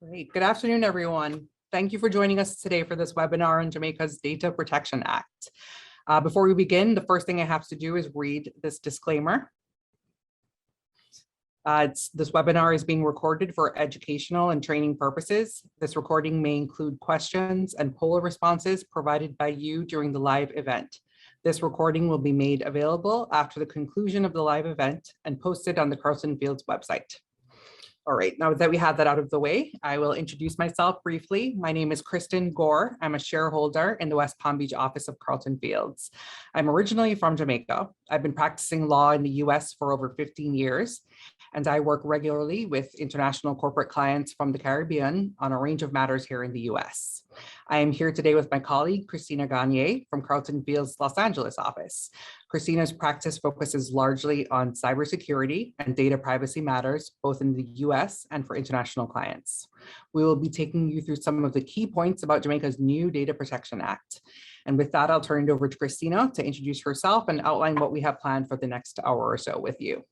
Great. Good afternoon, everyone. Thank you for joining us today for this webinar on Jamaica's Data Protection Act. Before we begin, the first thing I have to do is read this disclaimer. This webinar is being recorded for educational and training purposes. This recording may include questions and poll responses provided by you during the live event. This recording will be made available after the conclusion of the live event and posted on the Carlton Fields website. All right, now that we have that out of the way, I will introduce myself briefly. My name is Kristin Gore. I'm a shareholder in the West Palm Beach office of Carlton Fields. I'm originally from Jamaica. I've been practicing law in the US for over 15 years, and I work regularly with international corporate clients from the Caribbean on a range of matters here in the US. I am here today with my colleague, Christina Gagnier from Carlton Fields' Los Angeles office. Christina's practice focuses largely on cybersecurity and data privacy matters, both in the US and for international clients. We will be taking you through some of the key points about Jamaica's new Data Protection Act. And with that, I'll turn it over to Christina to introduce herself and outline what we have planned for the next hour or so with you.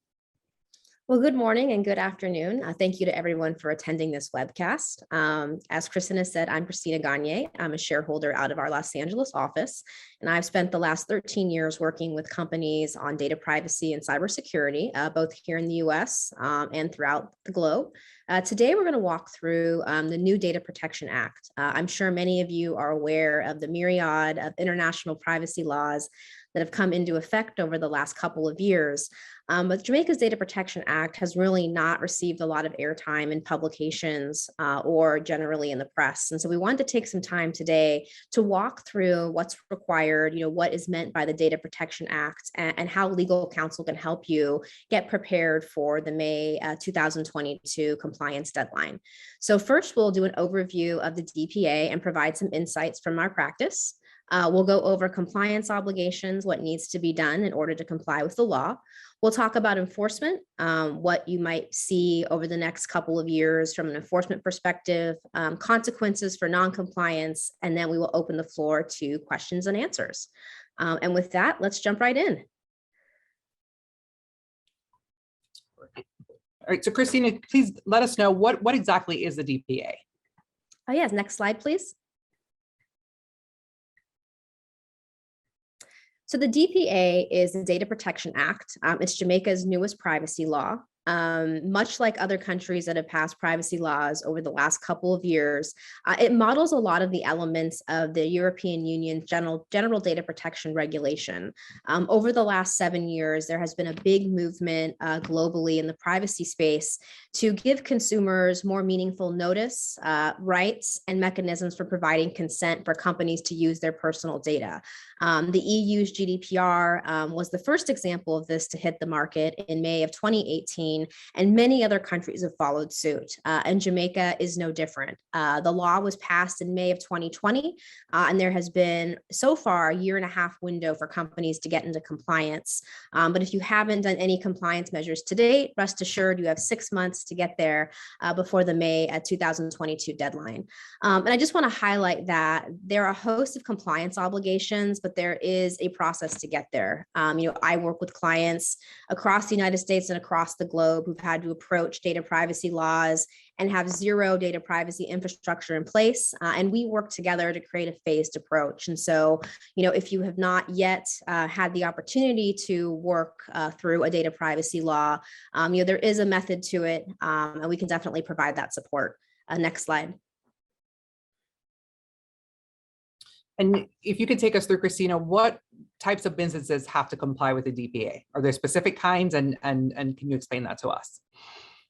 Well, good morning and good afternoon. Thank you to everyone for attending this webcast. As Kristin said, I'm Christina Gagnier. I'm a shareholder out of our Los Angeles office, and I've spent the last 13 years working with companies on data privacy and cybersecurity, both here in the US and throughout the globe. Today, we're going to walk through the new Data Protection Act. I'm sure many of you are aware of the myriad of international privacy laws that have come into effect over the last couple of years. But Jamaica's Data Protection Act has really not received a lot of airtime in publications or generally in the press. And so we wanted to take some time today to walk through what's required, what is meant by the Data Protection Act and how legal counsel can help you get prepared for the May 2022 compliance deadline. So first, we'll do an overview of the DPA and provide some insights from our practice. We'll go over compliance obligations, what needs to be done in order to comply with the law. We'll talk about enforcement, what you might see over the next couple of years from an enforcement perspective, consequences for noncompliance, and then we will open the floor to questions and answers. And with that, let's jump right in. All right, so Christina, please let us know what exactly is the DPA? Oh yes, next slide, please. So the DPA is the Data Protection Act. It's Jamaica's newest privacy law. Much like other countries that have passed privacy laws over the last couple of years, it models a lot of the elements of the European Union's general data protection regulation. Over the last 7 years, there has been a big movement globally in the privacy space to give consumers more meaningful notice, rights, and mechanisms for providing consent for companies to use their personal data. The EU's GDPR was the first example of this to hit the market in May of 2018, and many other countries have followed suit, and Jamaica is no different. The law was passed in May of 2020, and there has been so far a 1.5-year window for companies to get into compliance. But if you haven't done any compliance measures to date, rest assured you have 6 months to get there before the May 2022 deadline. And I just want to highlight that there are a host of compliance obligations, but there is a process to get there. I work with clients across the United States and across the globe who've had to approach data privacy laws and have zero data privacy infrastructure in place. And we work together to create a phased approach. And so, if you have not yet had the opportunity to work through a data privacy law, there is a method to it, and we can definitely provide that support. Next slide. And if you could take us through, Christina, what types of businesses have to comply with the DPA? Are there specific kinds, and can you explain that to us?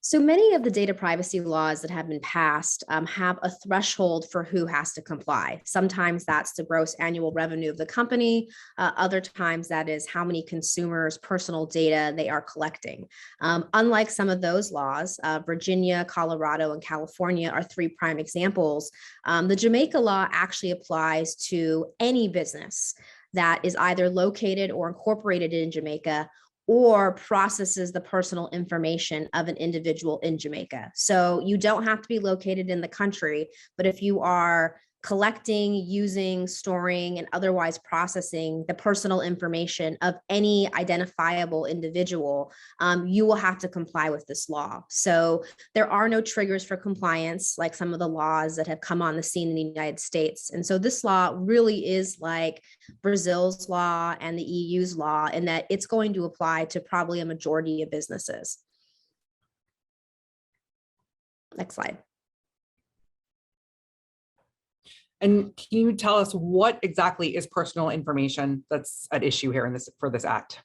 So many of the data privacy laws that have been passed have a threshold for who has to comply. Sometimes that's the gross annual revenue of the company. Other times that is how many consumers' personal data they are collecting. Unlike some of those laws, Virginia, Colorado, and California are 3 prime examples. The Jamaica law actually applies to any business that is either located or incorporated in Jamaica or processes the personal information of an individual in Jamaica. So you don't have to be located in the country, but if you are collecting, using, storing, and otherwise processing the personal information of any identifiable individual, you will have to comply with this law. So there are no triggers for compliance like some of the laws that have come on the scene in the United States. And so this law really is like Brazil's law and the EU's law in that it's going to apply to probably a majority of businesses. Next slide. And can you tell us what exactly is personal information that's at issue here in for this act?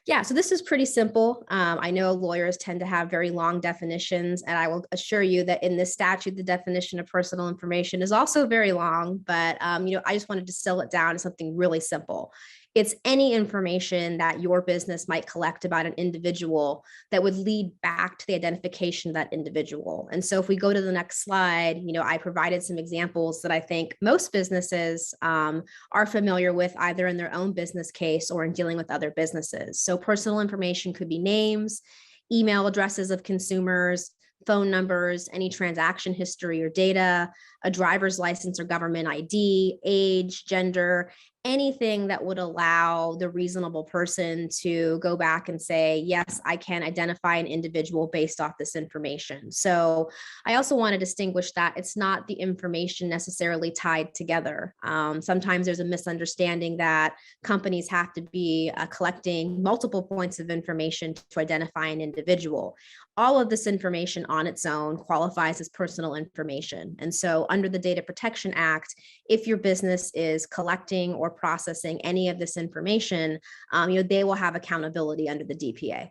Yeah, so this is pretty simple. I know lawyers tend to have very long definitions, and I will assure you that in this statute, the definition of personal information is also very long, but I just want to distill it down to something really simple. It's any information that your business might collect about an individual that would lead back to the identification of that individual. And so if we go to the next slide, I provided some examples that I think most businesses are familiar with either in their own business case or in dealing with other businesses. So personal information could be names, email addresses of consumers, phone numbers, any transaction history or data, a driver's license or government ID, age, gender, anything that would allow the reasonable person to go back and say, yes, I can identify an individual based off this information. So I also want to distinguish that it's not the information necessarily tied together. Sometimes there's a misunderstanding that companies have to be collecting multiple points of information to identify an individual. All of this information on its own qualifies as personal information. And so under the Data Protection Act, if your business is collecting or processing any of this information, they will have accountability under the DPA.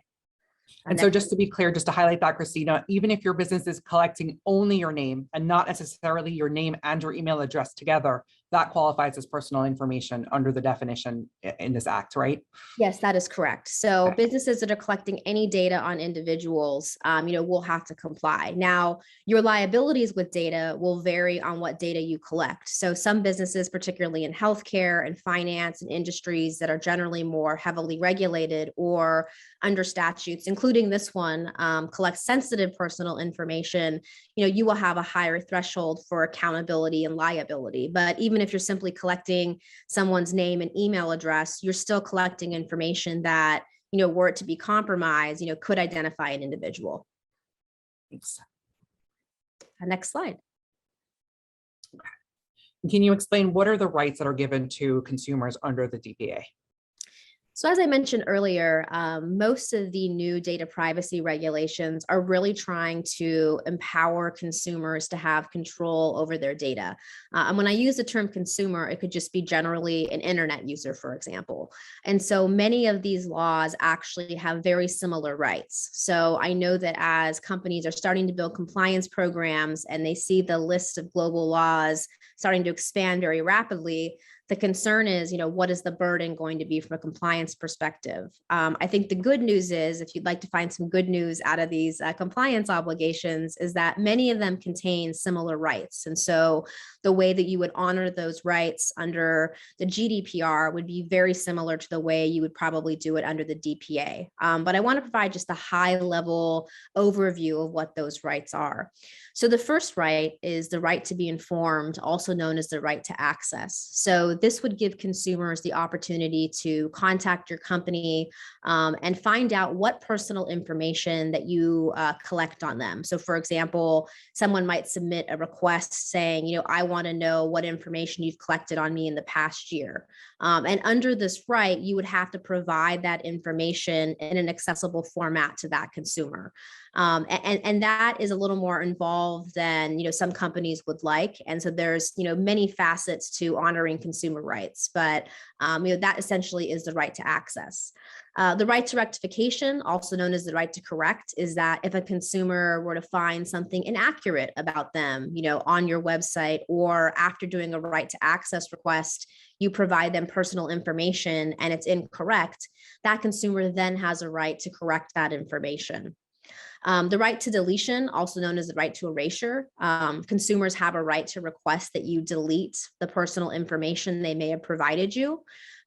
And so just to be clear, just to highlight that, Christina, even if your business is collecting only your name and not necessarily your name and your email address together, that qualifies as personal information under the definition in this act, right? Yes, that is correct. So Okay. businesses that are collecting any data on individuals, will have to comply. Now, your liabilities with data will vary on what data you collect. So some businesses, particularly in healthcare and finance and industries that are generally more heavily regulated or under statutes, including this one, collect sensitive personal information, you will have a higher threshold for accountability and liability. But even if you're simply collecting someone's name and email address, you're still collecting information that, were it to be compromised, could identify an individual. Thanks. Next slide. Can you explain what are the rights that are given to consumers under the DPA? So as I mentioned earlier, most of the new data privacy regulations are really trying to empower consumers to have control over their data. And when I use the term consumer, it could just be generally an internet user, for example. And so many of these laws actually have very similar rights. So I know that as companies are starting to build compliance programs and they see the list of global laws starting to expand very rapidly, the concern is, what is the burden going to be from a compliance perspective? I think the good news is, if you'd like to find some good news out of these compliance obligations, is that many of them contain similar rights. And so the way that you would honor those rights under the GDPR would be very similar to the way you would probably do it under the DPA. But I want to provide just a high level overview of what those rights are. So the first right is the right to be informed, also known as the right to access. So this would give consumers the opportunity to contact your company and find out what personal information that you collect on them. So for example, someone might submit a request saying, I want to know what information you've collected on me in the past year. And under this right, you would have to provide that information in an accessible format to that consumer. And that is a little more involved than some companies would like. And so there's many facets to honoring consumer rights, but that essentially is the right to access. The right to rectification, also known as the right to correct, is that if a consumer were to find something inaccurate about them, on your website, or after doing a right to access request, you provide them personal information and it's incorrect, that consumer then has a right to correct that information. The right to deletion, also known as the right to erasure. Consumers have a right to request that you delete the personal information they may have provided you.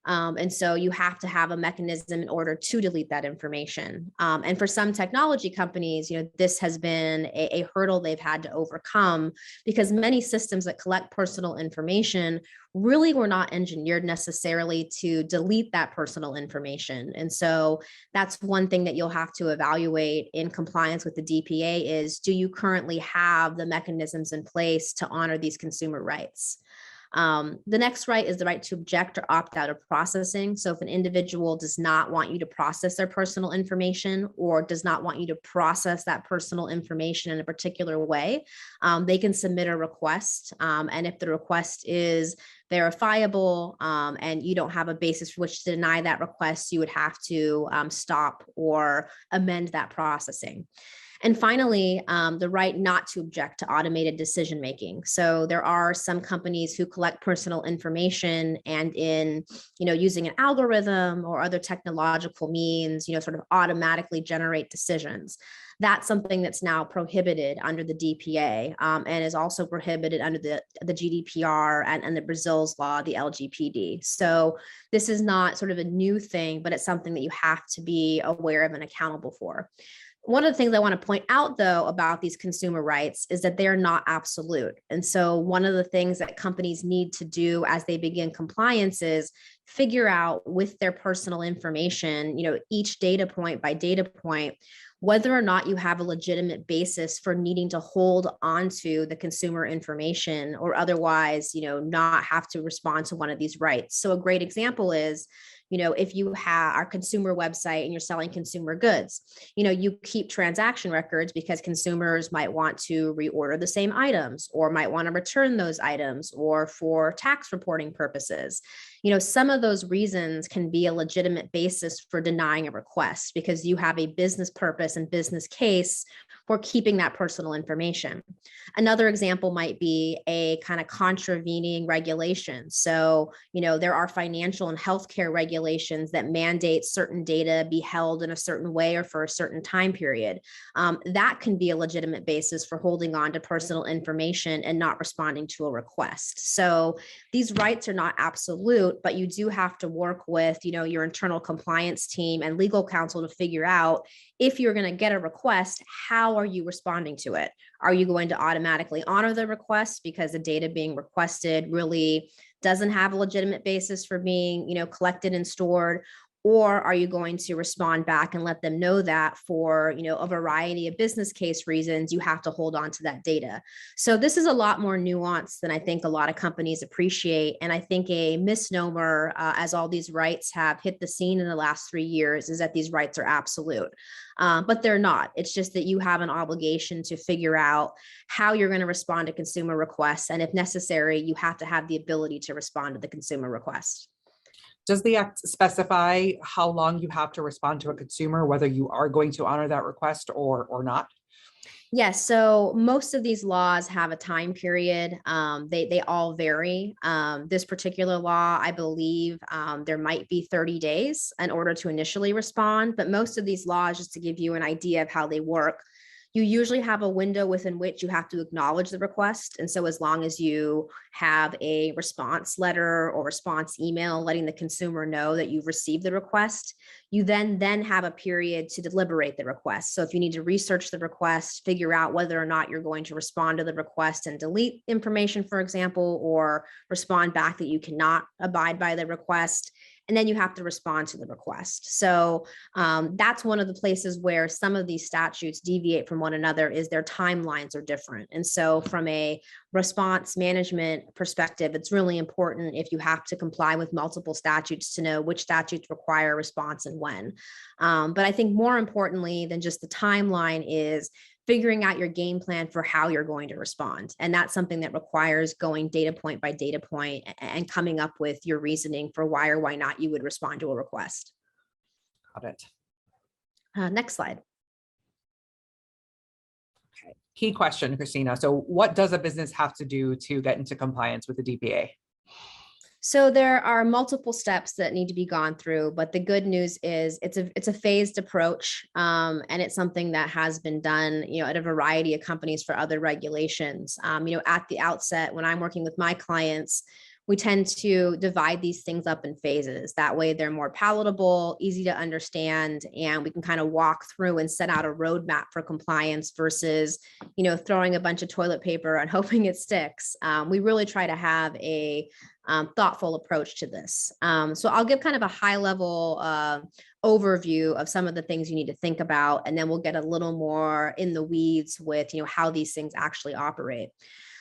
And so you have to have a mechanism in order to delete that information. And for some technology companies, this has been a hurdle they've had to overcome, because many systems that collect personal information really were not engineered necessarily to delete that personal information. And so that's one thing that you'll have to evaluate in compliance with the DPA is, do you currently have the mechanisms in place to honor these consumer rights? The next right is the right to object or opt out of processing. So if an individual does not want you to process their personal information or does not want you to process that personal information in a particular way, they can submit a request. And if the request is verifiable and you don't have a basis for which to deny that request, you would have to stop or amend that processing. And finally, the right not to object to automated decision making. So there are some companies who collect personal information and in, using an algorithm or other technological means, sort of automatically generate decisions. That's something that's now prohibited under the DPA and is also prohibited under the GDPR and the Brazil's law, the LGPD. So this is not sort of a new thing, but it's something that you have to be aware of and accountable for. One of the things I want to point out, though, about these consumer rights is that they're not absolute. And so one of the things that companies need to do as they begin compliance is figure out with their personal information, each data point by data point, whether or not you have a legitimate basis for needing to hold onto the consumer information or otherwise, not have to respond to one of these rights. So a great example is, if you have our consumer website and you're selling consumer goods, you keep transaction records because consumers might want to reorder the same items or might want to return those items or for tax reporting purposes. Some of those reasons can be a legitimate basis for denying a request because you have a business purpose and business case for keeping that personal information. Another example might be a kind of contravening regulation. So, there are financial and healthcare regulations that mandate certain data be held in a certain way or for a certain time period. That can be a legitimate basis for holding on to personal information and not responding to a request. So these rights are not absolute, but you do have to work with, your internal compliance team and legal counsel to figure out if you're going to get a request, how are you responding to it? Are you going to automatically honor the request because the data being requested really doesn't have a legitimate basis for being, collected and stored? Or are you going to respond back and let them know that for, a variety of business case reasons, you have to hold on to that data? So this is a lot more nuanced than I think a lot of companies appreciate. And I think a misnomer, as all these rights have hit the scene in the last 3 years, is that these rights are absolute. But they're not. It's just that you have an obligation to figure out how you're going to respond to consumer requests. And if necessary, you have to have the ability to respond to the consumer request. Does the act specify how long you have to respond to a consumer, whether you are going to honor that request or not? Yes. So most of these laws have a time period. They all vary. This particular law, I believe there might be 30 days in order to initially respond. But most of these laws, just to give you an idea of how they work, you usually have a window within which you have to acknowledge the request. And so as long as you have a response letter or response email letting the consumer know that you've received the request, you then have a period to deliberate the request. So if you need to research the request, figure out whether or not you're going to respond to the request and delete information, for example, or respond back that you cannot abide by the request, and then you have to respond to the request. So that's one of the places where some of these statutes deviate from one another, is their timelines are different. And so from a response management perspective, it's really important, if you have to comply with multiple statutes, to know which statutes require a response and when. But I think more importantly than just the timeline is figuring out your game plan for how you're going to respond. And that's something that requires going data point by data point and coming up with your reasoning for why or why not you would respond to a request. Got it. Next slide. Okay. Key question, Christina. So what does a business have to do to get into compliance with the DPA? So there are multiple steps that need to be gone through, but the good news is it's a phased approach, and it's something that has been done, at a variety of companies for other regulations. At the outset, when I'm working with my clients, we tend to divide these things up in phases. That way they're more palatable, easy to understand, and we can kind of walk through and set out a roadmap for compliance versus, throwing a bunch of toilet paper and hoping it sticks. We really try to have a thoughtful approach to this. So I'll give kind of a high level overview of some of the things you need to think about, and then we'll get a little more in the weeds with, how these things actually operate.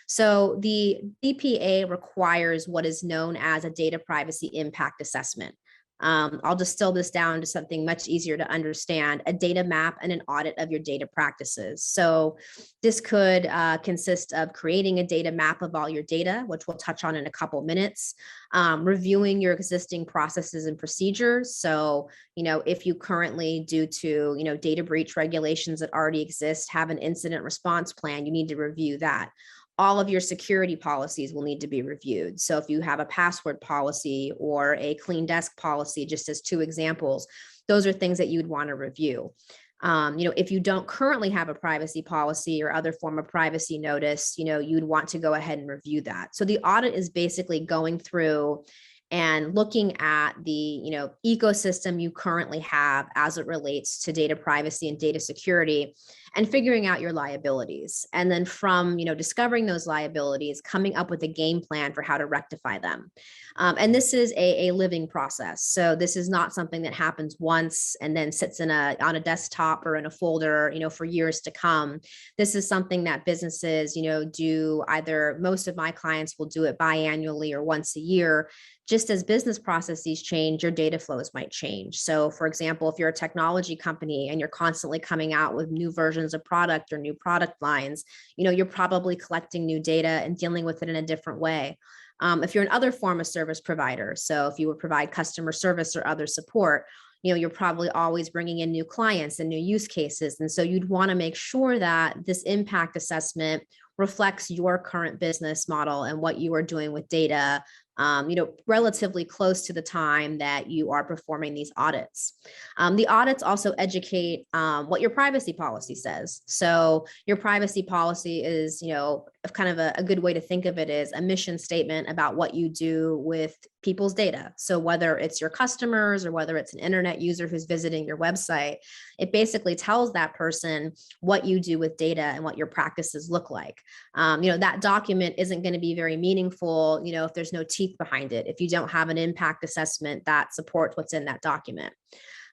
So the DPA requires what is known as a data privacy impact assessment. I'll distill this down to something much easier to understand: a data map and an audit of your data practices. So this could consist of creating a data map of all your data, which we'll touch on in a couple minutes, reviewing your existing processes and procedures. So, if you currently, due to, data breach regulations that already exist, have an incident response plan, you need to review that. All of your security policies will need to be reviewed. So if you have a password policy or a clean desk policy, just as two examples, those are things that you'd want to review. If you don't currently have a privacy policy or other form of privacy notice, you'd want to go ahead and review that. So the audit is basically going through and looking at the ecosystem you currently have as it relates to data privacy and data security, and figuring out your liabilities. And then from discovering those liabilities, coming up with a game plan for how to rectify them. And this is a living process. So this is not something that happens once and then sits on a desktop or in a folder for years to come. This is something that businesses do. Either most of my clients will do it biannually or once a year. Just as business processes change, your data flows might change. So for example, if you're a technology company and you're constantly coming out with new versions of product or new product lines, you're probably collecting new data and dealing with it in a different way. If you're another form of service provider, so if you would provide customer service or other support, you're probably always bringing in new clients and new use cases. And so you'd want to make sure that this impact assessment reflects your current business model and what you are doing with data, relatively close to the time that you are performing these audits. The audits also educate what your privacy policy says. So your privacy policy is, kind of a good way to think of it is a mission statement about what you do with people's data. So whether it's your customers or whether it's an internet user who's visiting your website, it basically tells that person what you do with data and what your practices look like. That document isn't going to be very meaningful, if there's no teeth behind it, if you don't have an impact assessment that supports what's in that document.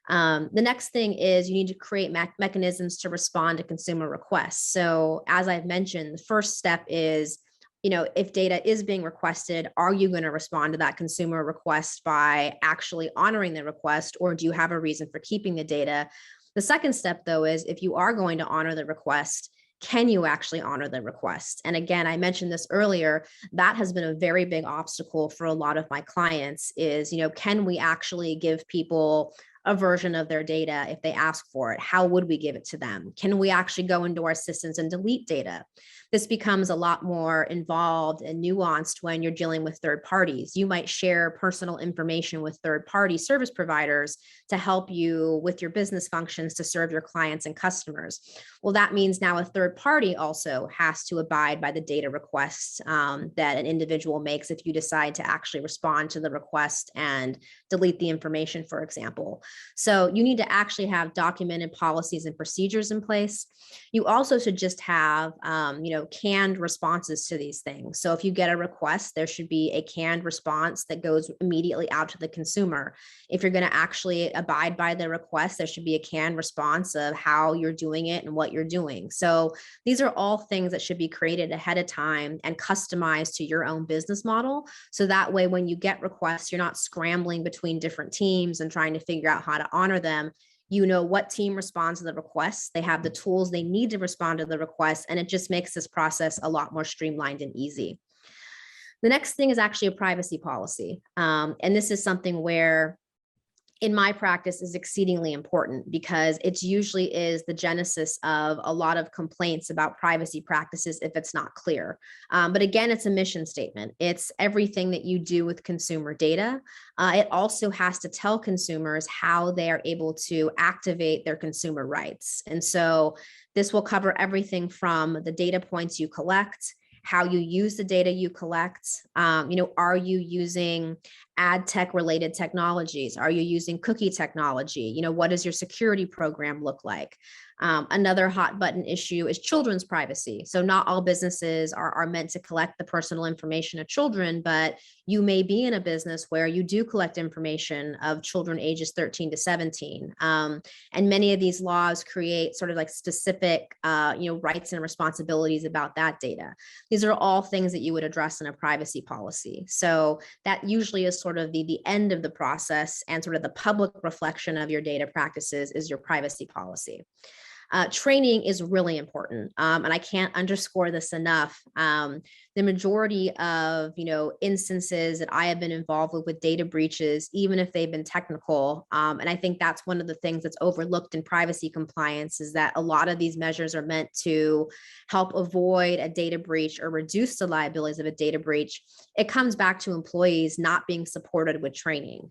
The next thing is you need to create mechanisms to respond to consumer requests. So as I've mentioned, the first step is, if data is being requested, are you going to respond to that consumer request by actually honoring the request, or do you have a reason for keeping the data? The second step, though, is if you are going to honor the request, can you actually honor the request? And again, I mentioned this earlier, that has been a very big obstacle for a lot of my clients is, can we actually give people a version of their data if they ask for it? How would we give it to them? Can we actually go into our systems and delete data? This becomes a lot more involved and nuanced when you're dealing with third parties. You might share personal information with third-party service providers to help you with your business functions to serve your clients and customers. Well, that means now a third party also has to abide by the data requests that an individual makes if you decide to actually respond to the request and delete the information, for example. So you need to actually have documented policies and procedures in place. You also should just have, canned responses to these things. So if you get a request, there should be a canned response that goes immediately out to the consumer. If you're going to actually abide by the request, there should be a canned response of how you're doing it and what you're doing. So these are all things that should be created ahead of time and customized to your own business model. So that way, when you get requests, you're not scrambling between different teams and trying to figure out how to honor them. You know what team responds to the requests. They have the tools they need to respond to the requests, and it just makes this process a lot more streamlined and easy. The next thing is actually a privacy policy. And this is something where in my practice is exceedingly important because it usually is the genesis of a lot of complaints about privacy practices if it's not clear. But again, it's a mission statement. It's everything that you do with consumer data. It also has to tell consumers how they are able to activate their consumer rights. And so this will cover everything from the data points you collect, how you use the data you collect. Are you using ad tech related technologies? Are you using cookie technology? What does your security program look like? Another hot button issue is children's privacy. So not all businesses are meant to collect the personal information of children, but you may be in a business where you do collect information of children ages 13 to 17. And many of these laws create sort of like specific, rights and responsibilities about that data. These are all things that you would address in a privacy policy. So that usually is sort of the end of the process, and sort of the public reflection of your data practices is your privacy policy. Training is really important. And I can't underscore this enough. The majority of, instances that I have been involved with data breaches, even if they've been technical. And I think that's one of the things that's overlooked in privacy compliance, is that a lot of these measures are meant to help avoid a data breach or reduce the liabilities of a data breach. It comes back to employees not being supported with training.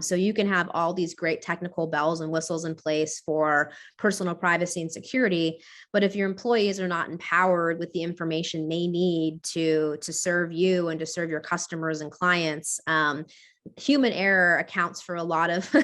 So you can have all these great technical bells and whistles in place for personal privacy and security, but if your employees are not empowered with the information they need to serve you and to serve your customers and clients, human error accounts for a lot of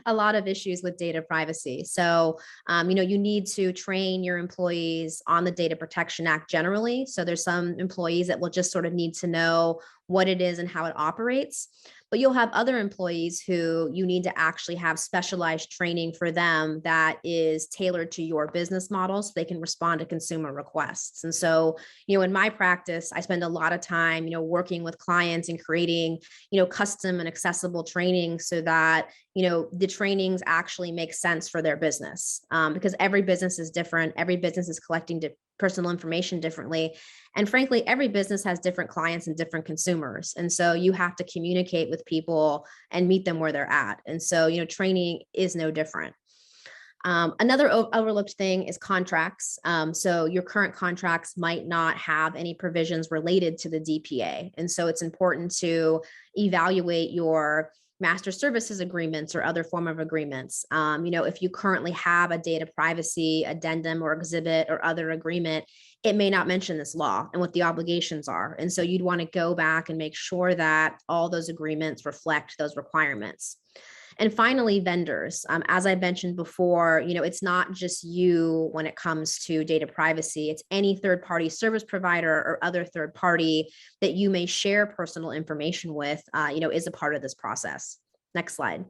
a lot of issues with data privacy. So, you need to train your employees on the Data Protection Act generally. So there's some employees that will just sort of need to know what it is and how it operates. But you'll have other employees who you need to actually have specialized training for them that is tailored to your business model so they can respond to consumer requests. And so, in my practice, I spend a lot of time, working with clients and creating, custom and accessible training so that, the trainings actually make sense for their business, because every business is different. Every business is collecting personal information differently. And frankly, every business has different clients and different consumers. And so you have to communicate with people and meet them where they're at. And so, training is no different. Another overlooked thing is contracts. So your current contracts might not have any provisions related to the DPA. And so it's important to evaluate your master services agreements or other form of agreements. If you currently have a data privacy addendum or exhibit or other agreement, it may not mention this law and what the obligations are. And so you'd want to go back and make sure that all those agreements reflect those requirements. And finally, vendors. As I mentioned before, it's not just you when it comes to data privacy. It's any third-party service provider or other third party that you may share personal information with, is a part of this process. Next slide.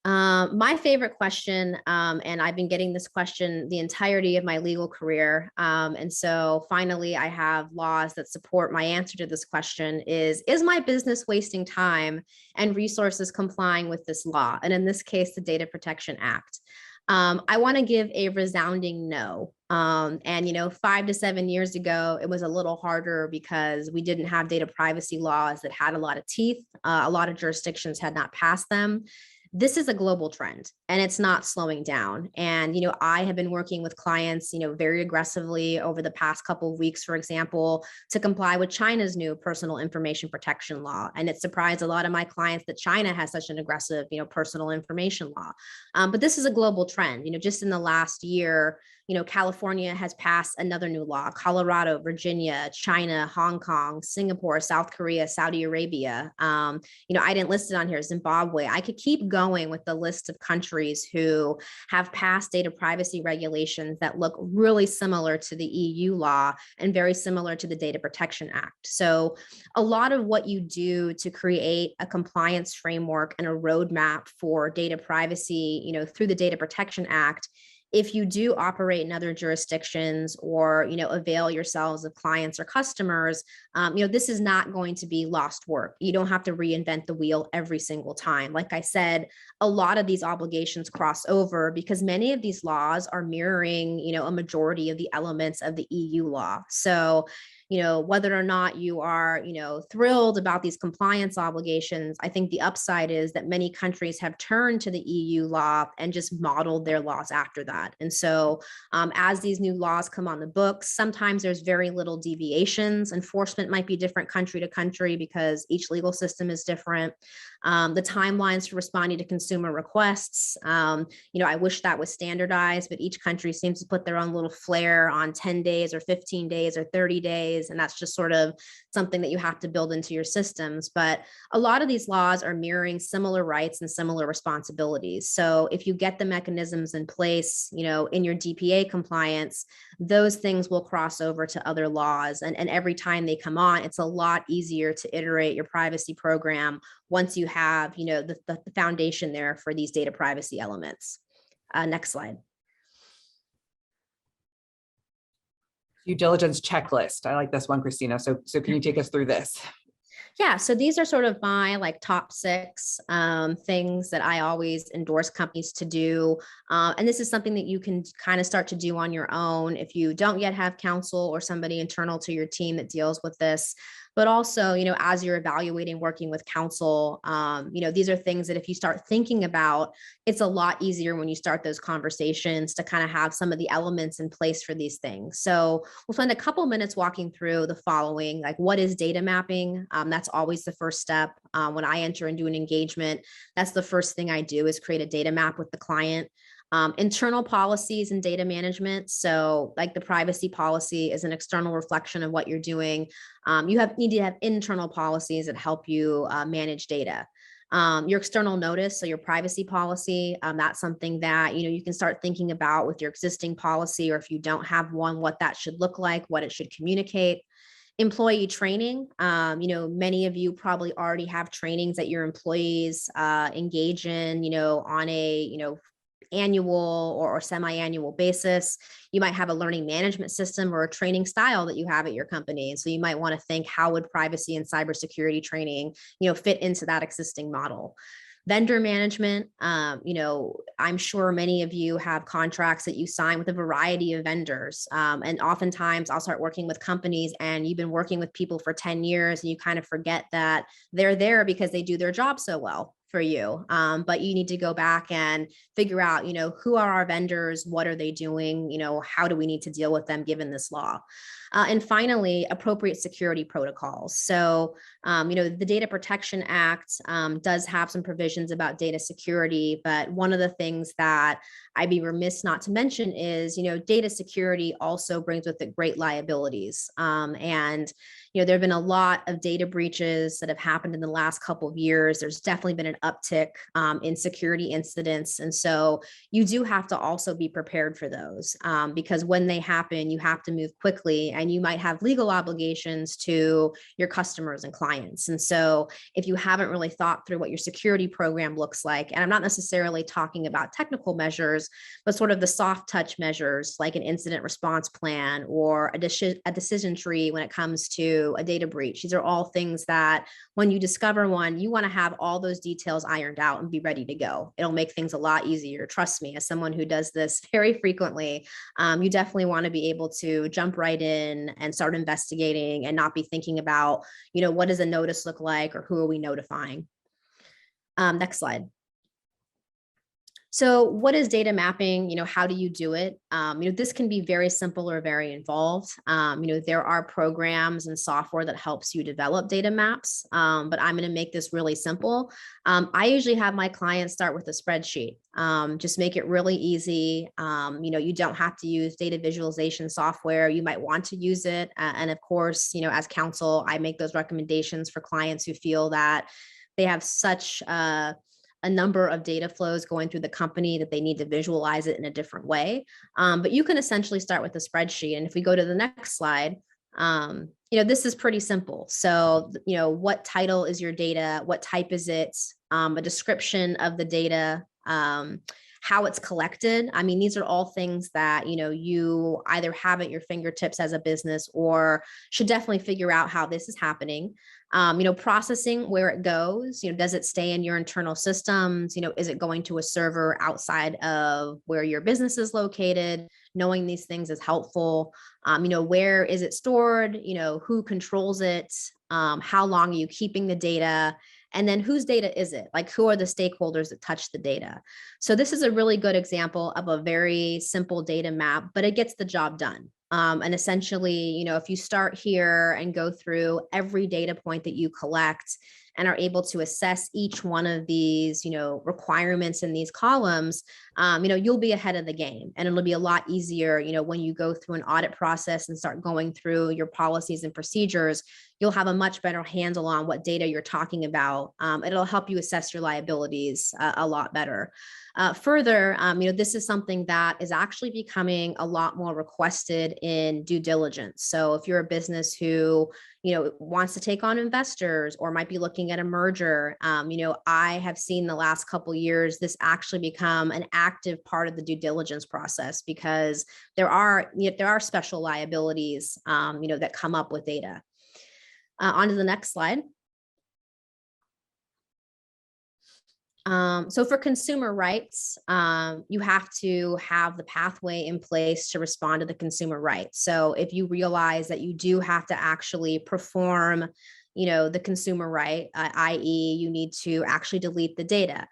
My favorite question, and I've been getting this question the entirety of my legal career. And so finally, I have laws that support my answer to this question is my business wasting time and resources complying with this law? And in this case, the Data Protection Act. I want to give a resounding no. And 5 to 7 years ago, it was a little harder because we didn't have data privacy laws that had a lot of teeth. A lot of jurisdictions had not passed them. This is a global trend and it's not slowing down. And, I have been working with clients, very aggressively over the past couple of weeks, for example, to comply with China's new personal information protection law. And it surprised a lot of my clients that China has such an aggressive, personal information law. But this is a global trend. Just in the last year, California has passed another new law, Colorado, Virginia, China, Hong Kong, Singapore, South Korea, Saudi Arabia. I didn't list it on here, Zimbabwe. I could keep going with the list of countries who have passed data privacy regulations that look really similar to the EU law and very similar to the Data Protection Act. So a lot of what you do to create a compliance framework and a roadmap for data privacy, through the Data Protection Act, if you do operate in other jurisdictions or, avail yourselves of clients or customers, this is not going to be lost work. You don't have to reinvent the wheel every single time. Like I said, a lot of these obligations cross over because many of these laws are mirroring, a majority of the elements of the EU law. So, whether or not you are, thrilled about these compliance obligations, I think the upside is that many countries have turned to the EU law and just modeled their laws after that. And so as these new laws come on the books, sometimes there's very little deviations. Enforcement might be different country to country because each legal system is different. The timelines for responding to consumer requests. I wish that was standardized, but each country seems to put their own little flair on 10 days or 15 days or 30 days. And that's just sort of something that you have to build into your systems. But a lot of these laws are mirroring similar rights and similar responsibilities. So if you get the mechanisms in place, in your DPA compliance, those things will cross over to other laws. And every time they come on, it's a lot easier to iterate your privacy program once you have, the foundation there for these data privacy elements. Next slide. Due diligence checklist. I like this one, Christina. So can you take us through this? Yeah, so these are sort of my top 6 things that I always endorse companies to do. And this is something that you can kind of start to do on your own if you don't yet have counsel or somebody internal to your team that deals with this. But also, as you're evaluating working with counsel, these are things that if you start thinking about, it's a lot easier when you start those conversations to kind of have some of the elements in place for these things. So we'll spend a couple minutes walking through the following, like what is data mapping? That's always the first step. When I enter into an engagement, that's the first thing I do is create a data map with the client. Internal policies and data management. So like the privacy policy is an external reflection of what you're doing. You need to have internal policies that help you manage data. Your external notice, so your privacy policy, that's something that, you can start thinking about with your existing policy, or if you don't have one, what that should look like, what it should communicate. Employee training, many of you probably already have trainings that your employees engage in, on a, annual or semi-annual basis. You might have a learning management system or a training style that you have at your company. And so you might want to think, how would privacy and cybersecurity training, fit into that existing model? Vendor management, I'm sure many of you have contracts that you sign with a variety of vendors. And oftentimes I'll start working with companies and you've been working with people for 10 years and you kind of forget that they're there because they do their job so well for you. But you need to go back and figure out, who are our vendors? What are they doing? How do we need to deal with them given this law? And finally, appropriate security protocols. So, the Data Protection Act does have some provisions about data security, but one of the things that I'd be remiss not to mention is, data security also brings with it great liabilities. And there have been a lot of data breaches that have happened in the last couple of years. There's definitely been an uptick in security incidents. And so you do have to also be prepared for those because when they happen, you have to move quickly and you might have legal obligations to your customers and clients. And so if you haven't really thought through what your security program looks like, and I'm not necessarily talking about technical measures, but sort of the soft touch measures like an incident response plan or a decision tree when it comes to a data breach. These are all things that when you discover one, you want to have all those details ironed out and be ready to go. It'll make things a lot easier. Trust me, as someone who does this very frequently, you definitely want to be able to jump right in and start investigating and not be thinking about, what does a notice look like or who are we notifying? Next slide. So what is data mapping? How do you do it? This can be very simple or very involved. There are programs and software that helps you develop data maps, but I'm going to make this really simple. I usually have my clients start with a spreadsheet. Just make it really easy. You don't have to use data visualization software. You might want to use it. And of course, as counsel, I make those recommendations for clients who feel that they have such a number of data flows going through the company that they need to visualize it in a different way. But you can essentially start with a spreadsheet. And if we go to the next slide, this is pretty simple. So, what title is your data? What type is it? A description of the data, how it's collected. I mean, these are all things that, you either have at your fingertips as a business or should definitely figure out how this is happening. Processing where it goes, does it stay in your internal systems? Is it going to a server outside of where your business is located? Knowing these things is helpful. Where is it stored? Who controls it? How long are you keeping the data? And then whose data is it? Like, who are the stakeholders that touch the data? So this is a really good example of a very simple data map, but it gets the job done. And essentially, if you start here and go through every data point that you collect, and are able to assess each one of these, requirements in these columns, you'll be ahead of the game, and it'll be a lot easier, when you go through an audit process and start going through your policies and procedures, you'll have a much better handle on what data you're talking about. It'll help you assess your liabilities a lot better. Further, this is something that is actually becoming a lot more requested in due diligence. So if you're a business who, wants to take on investors or might be looking at a merger, I have seen the last couple of years, this actually become an active part of the due diligence process, because there are special liabilities, that come up with data. On to the next slide. So for consumer rights, you have to have the pathway in place to respond to the consumer rights. So if you realize that you do have to actually perform, the consumer right, i.e. you need to actually delete the data.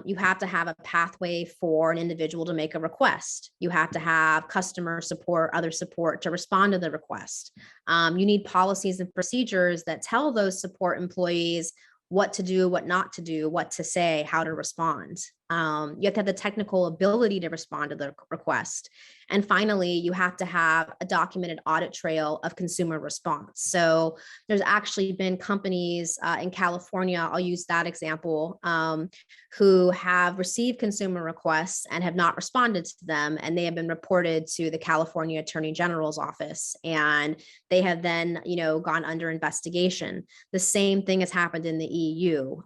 You have to have a pathway for an individual to make a request. You have to have customer support, other support to respond to the request. You need policies and procedures that tell those support employees what to do, what not to do, what to say, how to respond. You have to have the technical ability to respond to the request. And finally, you have to have a documented audit trail of consumer response. So there's actually been companies in California, I'll use that example, who have received consumer requests and have not responded to them. And they have been reported to the California Attorney General's office. And they have then, gone under investigation. The same thing has happened in the EU.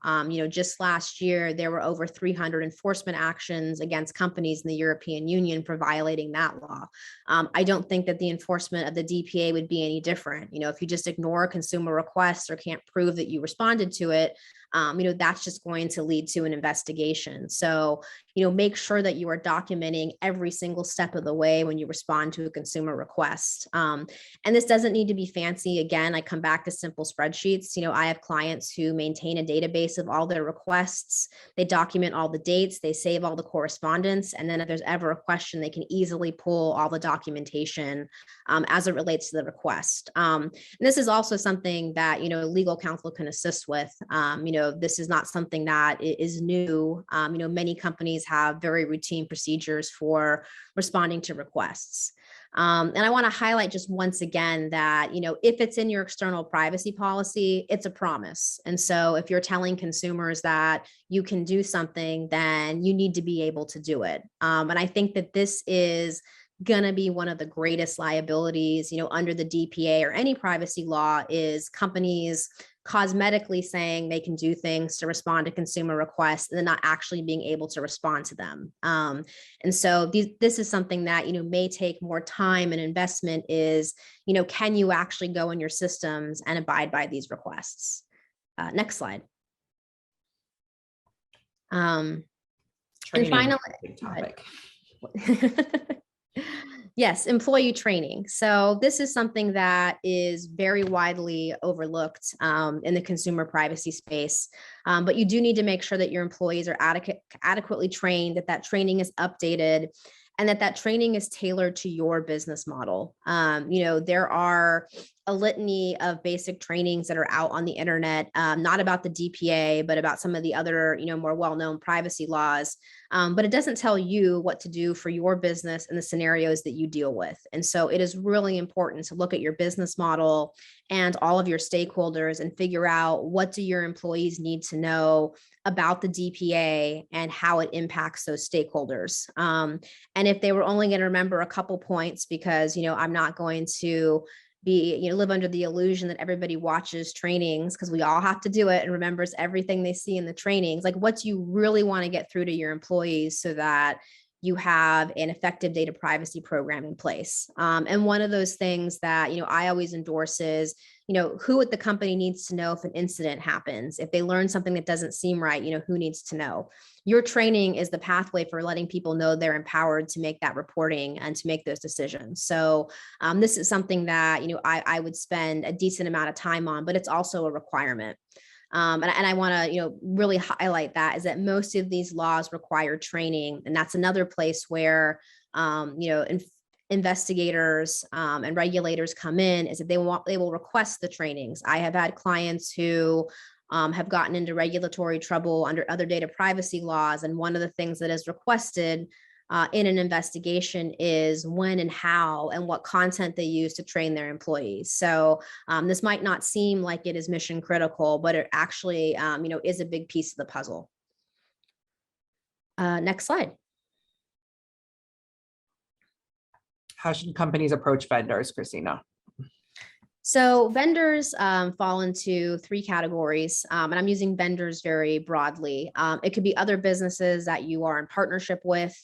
Just last year, there were over 300 enforcement actions against companies in the European Union for violating that law. I don't think that the enforcement of the DPA would be any different. If you just ignore a consumer request or can't prove that you responded to it, that's just going to lead to an investigation. So, make sure that you are documenting every single step of the way when you respond to a consumer request. And this doesn't need to be fancy. Again, I come back to simple spreadsheets. I have clients who maintain a database of all their requests. They document all the dates, they save all the correspondence. And then if there's ever a question, they can easily pull all the documentation as it relates to the request. And this is also something that, legal counsel can assist with. This is not something that is new. Many companies have very routine procedures for responding to requests. And I want to highlight just once again that, if it's in your external privacy policy, it's a promise. And so if you're telling consumers that you can do something, then you need to be able to do it. And I think that this is going to be one of the greatest liabilities, under the DPA or any privacy law, is companies cosmetically saying they can do things to respond to consumer requests and then not actually being able to respond to them. And so this is something that, may take more time and investment is, can you actually go in your systems and abide by these requests? Next slide. And finally, topic. Yes, employee training. So this is something that is very widely overlooked in the consumer privacy space. But you do need to make sure that your employees are adequately trained, that training is updated, and that training is tailored to your business model. There are a litany of basic trainings that are out on the internet, not about the DPA, but about some of the other, more well-known privacy laws. But it doesn't tell you what to do for your business and the scenarios that you deal with. And so it is really important to look at your business model and all of your stakeholders and figure out, what do your employees need to know about the DPA and how it impacts those stakeholders. And if they were only going to remember a couple points, because, I'm not going to live under the illusion that everybody watches trainings, because we all have to do it, and remembers everything they see in the trainings. Like, what do you really want to get through to your employees so that you have an effective data privacy program in place? And one of those things that, I always endorse is, who at the company needs to know if an incident happens, if they learn something that doesn't seem right, who needs to know? Your training is the pathway for letting people know they're empowered to make that reporting and to make those decisions. So this is something that, I would spend a decent amount of time on, but it's also a requirement. And I want to, really highlight that, is that most of these laws require training. And that's another place where, investigators and regulators come in, is that they will request the trainings. I have had clients who have gotten into regulatory trouble under other data privacy laws. And one of the things that is requested in an investigation is when and how and what content they use to train their employees. So this might not seem like it is mission critical, but it actually is a big piece of the puzzle. Next slide. How should companies approach vendors, Christina? So vendors fall into three categories, and I'm using vendors very broadly. It could be other businesses that you are in partnership with.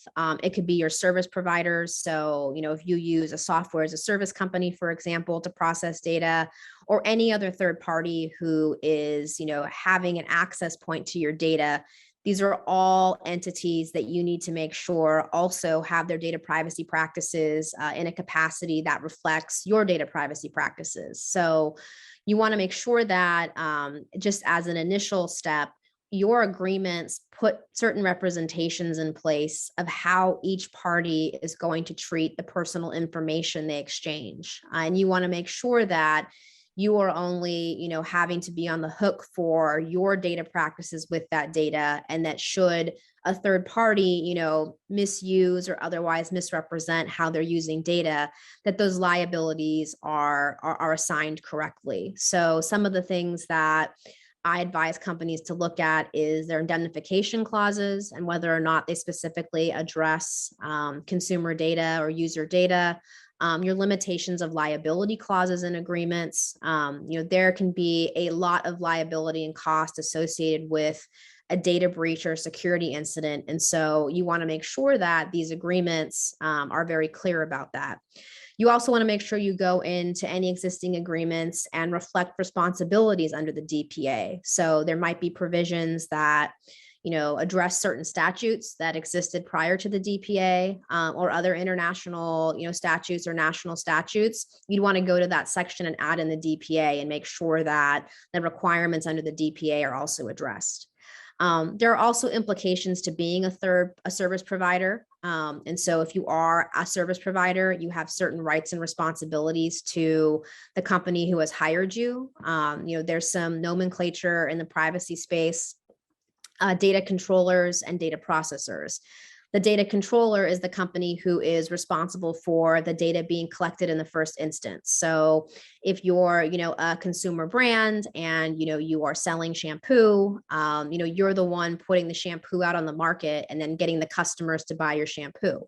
It could be your service providers. So, if you use a software as a service company, for example, to process data, or any other third party who is, having an access point to your data. These are all entities that you need to make sure also have their data privacy practices in a capacity that reflects your data privacy practices. So you want to make sure that just as an initial step, your agreements put certain representations in place of how each party is going to treat the personal information they exchange. And you want to make sure that you are only, having to be on the hook for your data practices with that data, and that should a third party, misuse or otherwise misrepresent how they're using data, that those liabilities are assigned correctly. So some of the things that I advise companies to look at is their indemnification clauses and whether or not they specifically address consumer data or user data. Your limitations of liability clauses and agreements. There can be a lot of liability and cost associated with a data breach or security incident. And so you want to make sure that these agreements are very clear about that. You also want to make sure you go into any existing agreements and reflect responsibilities under the DPA. So there might be provisions that address certain statutes that existed prior to the DPA or other international, statutes or national statutes. You'd want to go to that section and add in the DPA and make sure that the requirements under the DPA are also addressed. There are also implications to being a service provider. And so if you are a service provider, you have certain rights and responsibilities to the company who has hired you. There's some nomenclature in the privacy space. Data controllers and data processors. The data controller is the company who is responsible for the data being collected in the first instance. So if you're, a consumer brand and, you are selling shampoo, you're the one putting the shampoo out on the market and then getting the customers to buy your shampoo.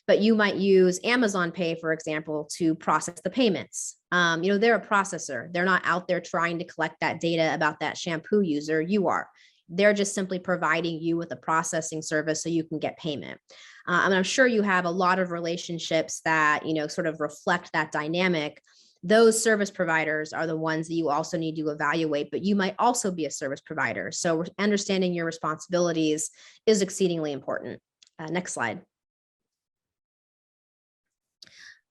But you might use Amazon Pay, for example, to process the payments. They're a processor. They're not out there trying to collect that data about that shampoo user. You are. They're just simply providing you with a processing service so you can get payment. And I'm sure you have a lot of relationships that, sort of reflect that dynamic. Those service providers are the ones that you also need to evaluate, but you might also be a service provider. So understanding your responsibilities is exceedingly important. Next slide.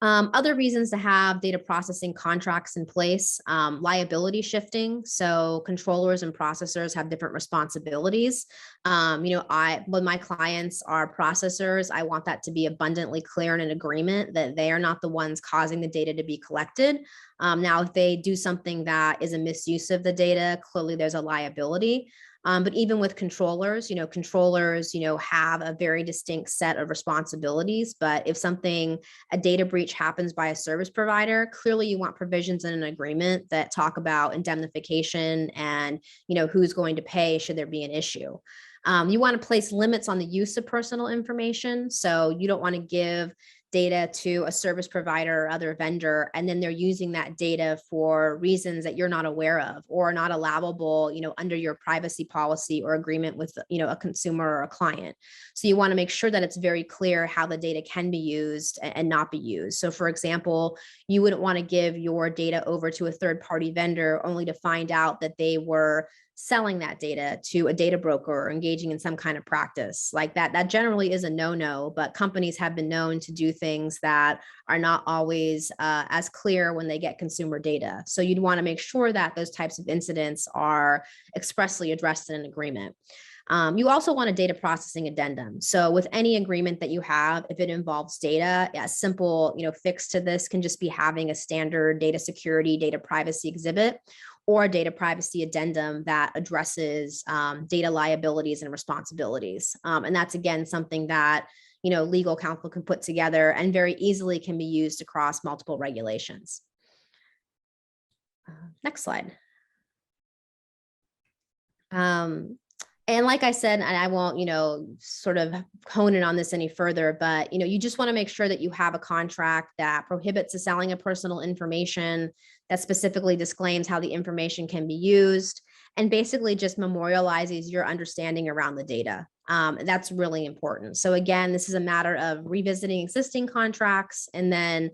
Other reasons to have data processing contracts in place, liability shifting. So controllers and processors have different responsibilities. When my clients are processors, I want that to be abundantly clear in an agreement that they are not the ones causing the data to be collected. Now, if they do something that is a misuse of the data, clearly there's a liability. But even with controllers, have a very distinct set of responsibilities. But if a data breach happens by a service provider, clearly you want provisions in an agreement that talk about indemnification and, who's going to pay should there be an issue. You want to place limits on the use of personal information. So you don't want to give data to a service provider or other vendor, and then they're using that data for reasons that you're not aware of or not allowable, under your privacy policy or agreement with, a consumer or a client. So you want to make sure that it's very clear how the data can be used and not be used. So for example, you wouldn't want to give your data over to a third-party vendor only to find out that they were selling that data to a data broker or engaging in some kind of practice like that. That generally is a no-no, but companies have been known to do things that are not always as clear when they get consumer data. So you'd want to make sure that those types of incidents are expressly addressed in an agreement. You also want a data processing addendum. So with any agreement that you have, if it involves data, a simple, fix to this can just be having a standard data security, data privacy exhibit. or a data privacy addendum that addresses data liabilities and responsibilities. And that's, again, something that legal counsel can put together and very easily can be used across multiple regulations. Next slide. And like I said, and I won't, sort of hone in on this any further, but, you just want to make sure that you have a contract that prohibits the selling of personal information, that specifically disclaims how the information can be used, and basically just memorializes your understanding around the data. That's really important. So again, this is a matter of revisiting existing contracts, and then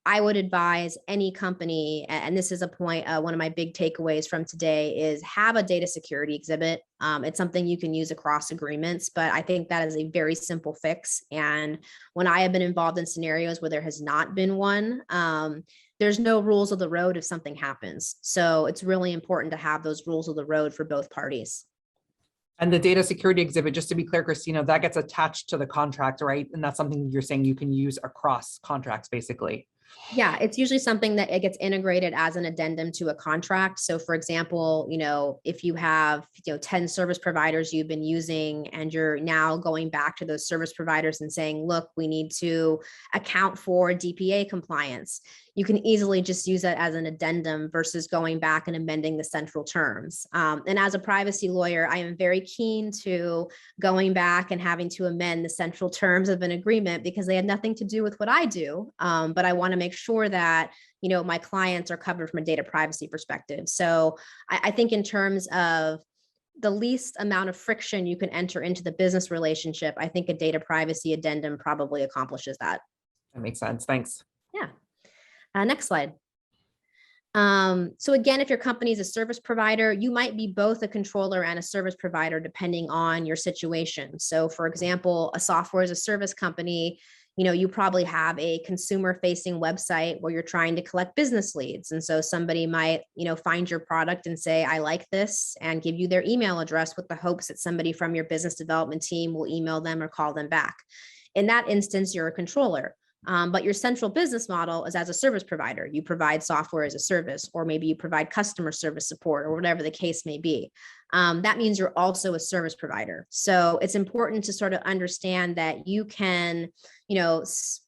I would advise any company, and this is a point, one of my big takeaways from today is have a data security exhibit. It's something you can use across agreements, but I think that is a very simple fix. And when I have been involved in scenarios where there has not been one, there's no rules of the road if something happens. So it's really important to have those rules of the road for both parties. And the data security exhibit, just to be clear, Christina, that gets attached to the contract, right? And that's something you're saying you can use across contracts, basically. Yeah, it's usually something that it gets integrated as an addendum to a contract. So for example, if you have, 10 service providers you've been using and you're now going back to those service providers and saying, look, we need to account for DPA compliance, you can easily just use that as an addendum versus going back and amending the central terms. And as a privacy lawyer, I am very keen to going back and having to amend the central terms of an agreement because they have nothing to do with what I do. But I want to make sure that my clients are covered from a data privacy perspective. So I think in terms of the least amount of friction you can enter into the business relationship, I think a data privacy addendum probably accomplishes that. That makes sense. Thanks. Yeah. Next slide. So again, if your company is a service provider, you might be both a controller and a service provider, depending on your situation. So for example, a software as a service company, you probably have a consumer facing website where you're trying to collect business leads. And so somebody might, find your product and say, I like this, and give you their email address with the hopes that somebody from your business development team will email them or call them back. In that instance, you're a controller. But your central business model is as a service provider. You provide software as a service, or maybe you provide customer service support, or whatever the case may be. That means you're also a service provider. So it's important to sort of understand that you can,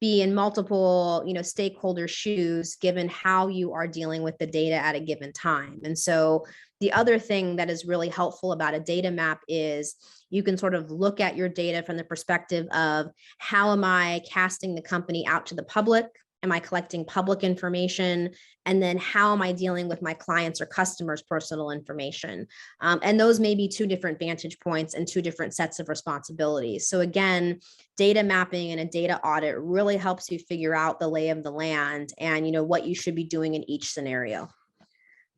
be in multiple, stakeholder shoes, given how you are dealing with the data at a given time. And so the other thing that is really helpful about a data map is you can sort of look at your data from the perspective of how am I casting the company out to the public? Am I collecting public information? And then how am I dealing with my clients or customers' personal information? And those may be two different vantage points and two different sets of responsibilities. So again, data mapping and a data audit really helps you figure out the lay of the land and what you should be doing in each scenario.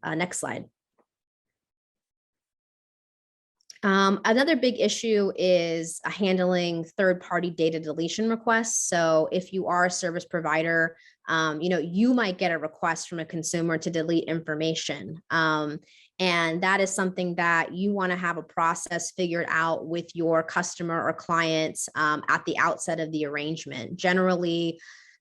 Next slide. Another big issue is handling third-party data deletion requests. So if you are a service provider, you might get a request from a consumer to delete information. And that is something that you want to have a process figured out with your customer or clients at the outset of the arrangement. Generally,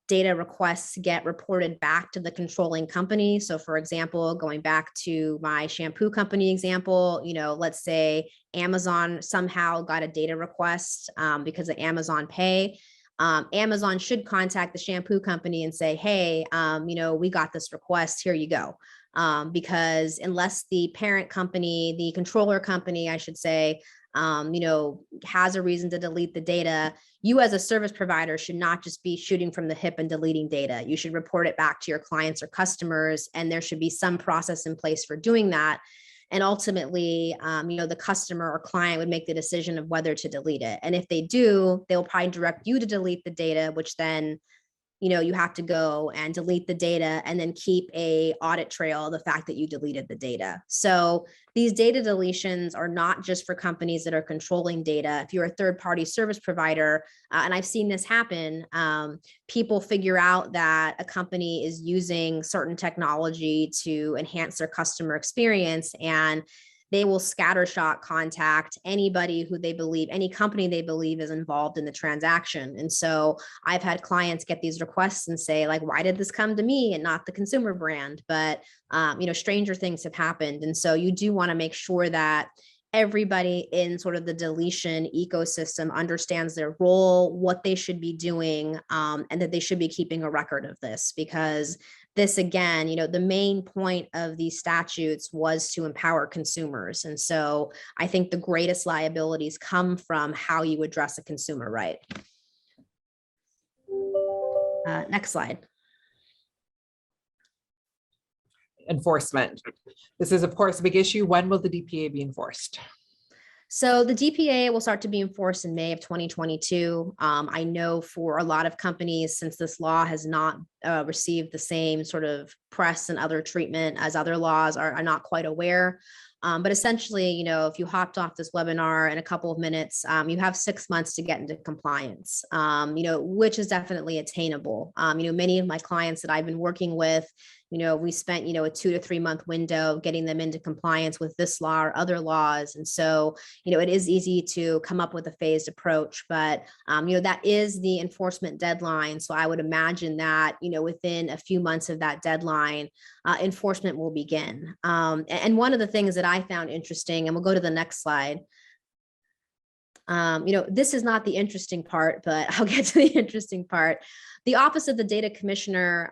data requests get reported back to the controlling company. So for example, going back to my shampoo company example, let's say Amazon somehow got a data request because of Amazon Pay. Amazon should contact the shampoo company and say, hey, we got this request, here you go. Because unless the parent company, the controller company, I should say, has a reason to delete the data, you as a service provider should not just be shooting from the hip and deleting data. You should report it back to your clients or customers, and there should be some process in place for doing that. And ultimately, the customer or client would make the decision of whether to delete it. And if they do, they'll probably direct you to delete the data, which then you have to go and delete the data and then keep a audit trail of the fact that you deleted the data. So these data deletions are not just for companies that are controlling data. If you're a third-party service provider, and I've seen this happen, people figure out that a company is using certain technology to enhance their customer experience, and they will scattershot contact anybody who they believe, any company they believe is involved in the transaction. And so I've had clients get these requests and say, like, why did this come to me and not the consumer brand? But, stranger things have happened. And so you do want to make sure that everybody in sort of the deletion ecosystem understands their role, what they should be doing, and that they should be keeping a record of this, because this, again, the main point of these statutes was to empower consumers. And so I think the greatest liabilities come from how you address a consumer right. Next slide. Enforcement. This is, of course, a big issue. When will the DPA be enforced? So the DPA will start to be enforced in May of 2022. I know for a lot of companies, since this law has not received the same sort of press and other treatment as other laws, are not quite aware. But essentially, if you hopped off this webinar in a couple of minutes, you have 6 months to get into compliance, which is definitely attainable. Many of my clients that I've been working with, we spent, a 2 to 3 month window getting them into compliance with this law or other laws. And so, it is easy to come up with a phased approach, but, that is the enforcement deadline. So I would imagine that, within a few months of that deadline, enforcement will begin. And one of the things that I found interesting, and we'll go to the next slide. This is not the interesting part, but I'll get to the interesting part. The Office of the Data Commissioner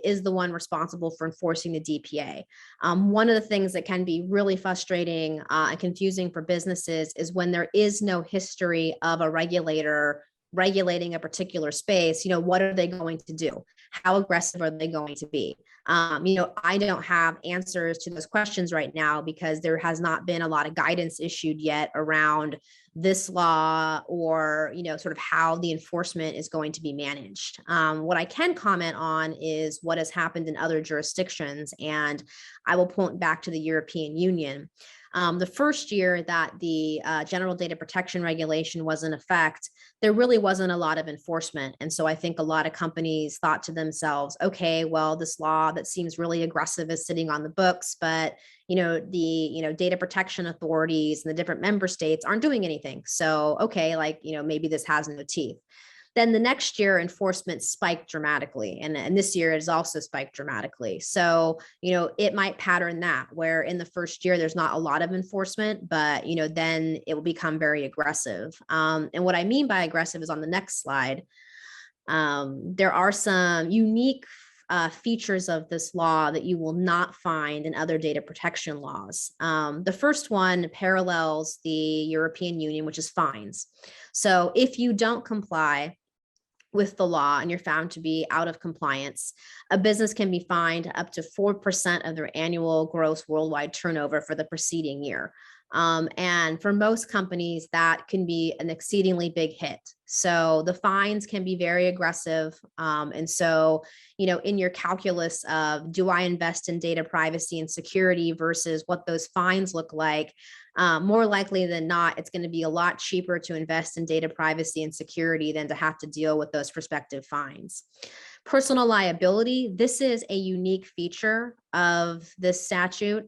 is the one responsible for enforcing the DPA. One of the things that can be really frustrating and confusing for businesses is when there is no history of a regulator regulating a particular space. What are they going to do? How aggressive are they going to be? I don't have answers to those questions right now because there has not been a lot of guidance issued yet around this law or, sort of how the enforcement is going to be managed. What I can comment on is what has happened in other jurisdictions, and I will point back to the European Union. The first year that the General Data Protection Regulation was in effect, there really wasn't a lot of enforcement. And so I think a lot of companies thought to themselves, okay, well, this law that seems really aggressive is sitting on the books, but the data protection authorities and the different member states aren't doing anything. So, okay, maybe this has no teeth. Then the next year, enforcement spiked dramatically. And this year it has also spiked dramatically. So, it might pattern that where in the first year, there's not a lot of enforcement, but, then it will become very aggressive. And what I mean by aggressive is on the next slide. There are some unique features of this law that you will not find in other data protection laws. The first one parallels the European Union, which is fines. So if you don't comply with the law and you're found to be out of compliance, a business can be fined up to 4% of their annual gross worldwide turnover for the preceding year. And for most companies, that can be an exceedingly big hit. So the fines can be very aggressive. And so, in your calculus of, do I invest in data privacy and security versus what those fines look like? More likely than not, it's going to be a lot cheaper to invest in data privacy and security than to have to deal with those prospective fines. Personal liability, this is a unique feature of this statute.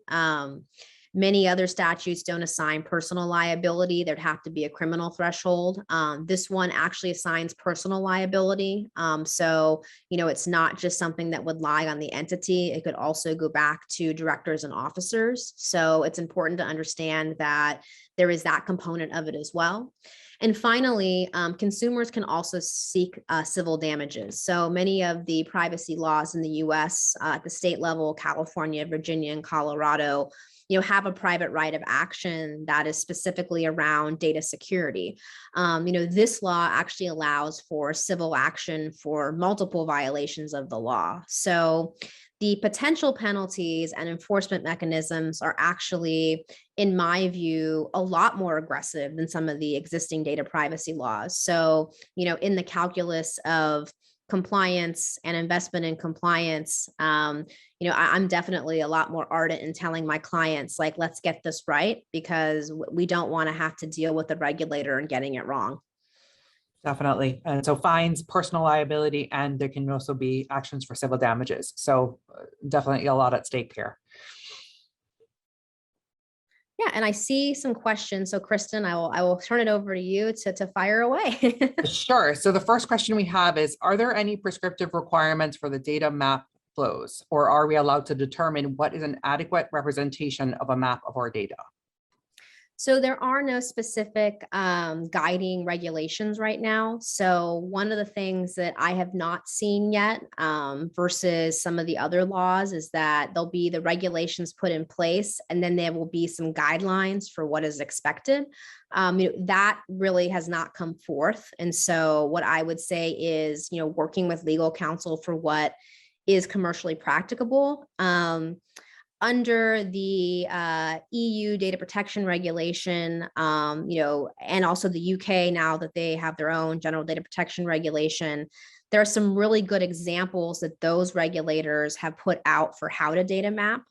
Many other statutes don't assign personal liability. There'd have to be a criminal threshold. This one actually assigns personal liability. So, it's not just something that would lie on the entity. It could also go back to directors and officers. So it's important to understand that there is that component of it as well. And finally, consumers can also seek civil damages. So many of the privacy laws in the US at the state level, California, Virginia, and Colorado, have a private right of action that is specifically around data security. This law actually allows for civil action for multiple violations of the law. So the potential penalties and enforcement mechanisms are actually, in my view, a lot more aggressive than some of the existing data privacy laws. So, in the calculus of compliance and investment in compliance, I'm definitely a lot more ardent in telling my clients, let's get this right, because we don't want to have to deal with the regulator and getting it wrong. Definitely. And so fines, personal liability, and there can also be actions for civil damages. So definitely a lot at stake here. Yeah, and I see some questions. So Kristin, I will turn it over to you to fire away. Sure. So the first question we have is, are there any prescriptive requirements for the data map flows, or are we allowed to determine what is an adequate representation of a map of our data? So there are no specific guiding regulations right now. So one of the things that I have not seen yet versus some of the other laws is that there'll be the regulations put in place, and then there will be some guidelines for what is expected. That really has not come forth. And so what I would say is, working with legal counsel for what is commercially practicable. Under the EU data protection regulation, and also the UK now that they have their own general data protection regulation, there are some really good examples that those regulators have put out for how to data map.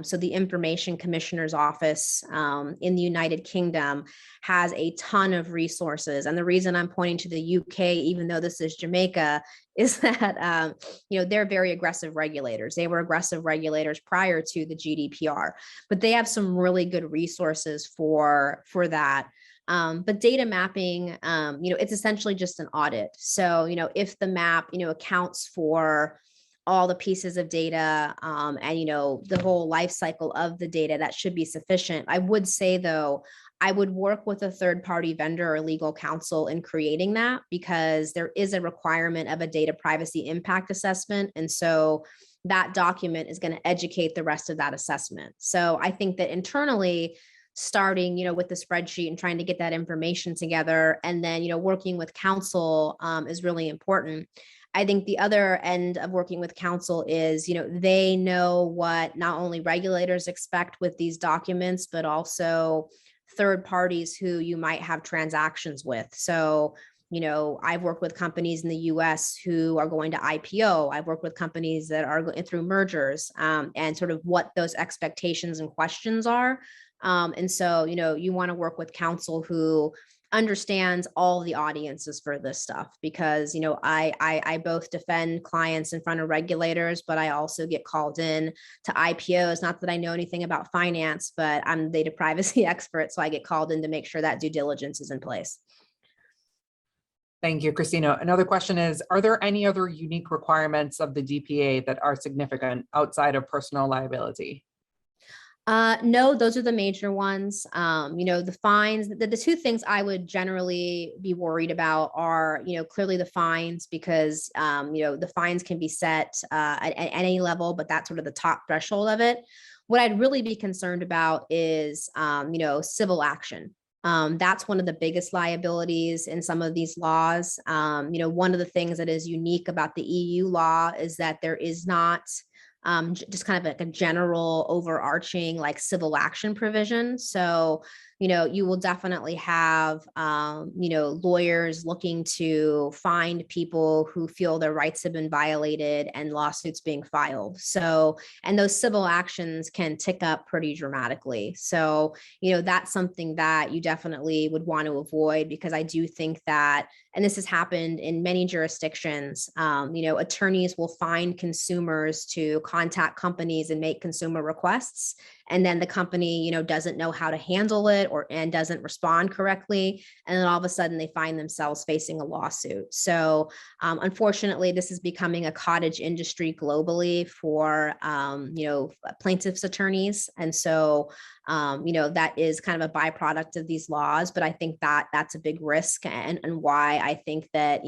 So the Information Commissioner's Office in the United Kingdom has a ton of resources. And the reason I'm pointing to the UK, even though this is Jamaica, is that, they're very aggressive regulators. They were aggressive regulators prior to the GDPR, but they have some really good resources for that. But data mapping, it's essentially just an audit. So, if the map, accounts for all the pieces of data and the whole life cycle of the data, that should be sufficient. I would say, though, I would work with a third-party vendor or legal counsel in creating that, because there is a requirement of a data privacy impact assessment. And so that document is going to educate the rest of that assessment. So I think that internally, starting, with the spreadsheet and trying to get that information together, and then, working with counsel is really important. I think the other end of working with counsel is, they know what not only regulators expect with these documents, but also third parties who you might have transactions with. So, I've worked with companies in the US who are going to IPO. I've worked with companies that are going through mergers and sort of what those expectations and questions are. And so, you want to work with counsel who understands all the audiences for this stuff, because I both defend clients in front of regulators, but I also get called in to IPOs. Not that I know anything about finance, but I'm the data privacy expert, so I get called in to make sure that due diligence is in place. Thank you, Christina. Another question is, are there any other unique requirements of the DPA that are significant outside of personal liability? No, those are the major ones. The fines, the two things I would generally be worried about are, clearly the fines, because, the fines can be set at any level, but that's sort of the top threshold of it. What I'd really be concerned about is, civil action. That's one of the biggest liabilities in some of these laws. One of the things that is unique about the EU law is that there is not just kind of like a general overarching like civil action provision. So, you will definitely have, lawyers looking to find people who feel their rights have been violated and lawsuits being filed. So, and those civil actions can tick up pretty dramatically. So, that's something that you definitely would want to avoid, because I do think that, and this has happened in many jurisdictions, attorneys will find consumers to contact companies and make consumer requests. And then the company, doesn't know how to handle it and doesn't respond correctly. And then all of a sudden they find themselves facing a lawsuit. So unfortunately, this is becoming a cottage industry globally for, plaintiffs' attorneys. And so, that is kind of a byproduct of these laws. But I think that that's a big risk, and why I think that,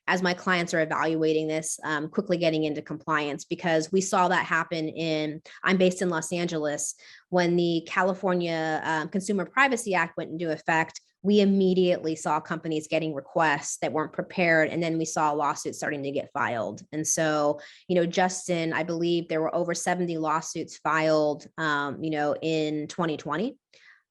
as my clients are evaluating this, quickly getting into compliance, because we saw that happen I'm based in Los Angeles, when the California Consumer Privacy Act went into effect. We immediately saw companies getting requests that weren't prepared. And then we saw lawsuits starting to get filed. And so, Justin, I believe there were over 70 lawsuits filed, in 2020.